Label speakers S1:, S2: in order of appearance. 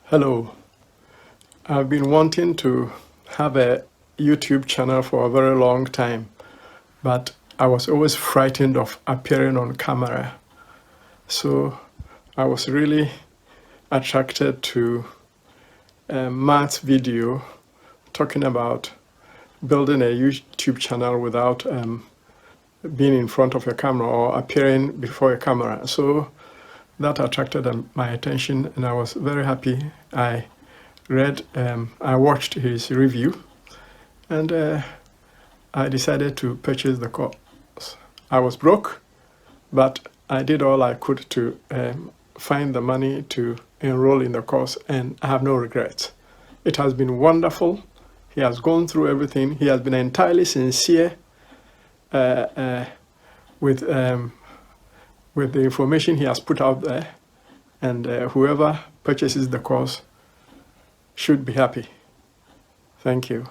S1: Hello. I've been wanting to have a YouTube channel for a very long time, but I was always frightened of appearing on camera. So I was really attracted to Matt's video talking about building a YouTube channel without being in front of a camera or appearing before a camera. So that attracted my attention, and I was very happy. I watched his review, and I decided to purchase the course. I was broke, but I did all I could to find the money to enroll in the course, and I have no regrets. It has been wonderful. He has gone through everything. He has been entirely sincere with the information he has put out there, and whoever purchases the course should be happy. Thank you.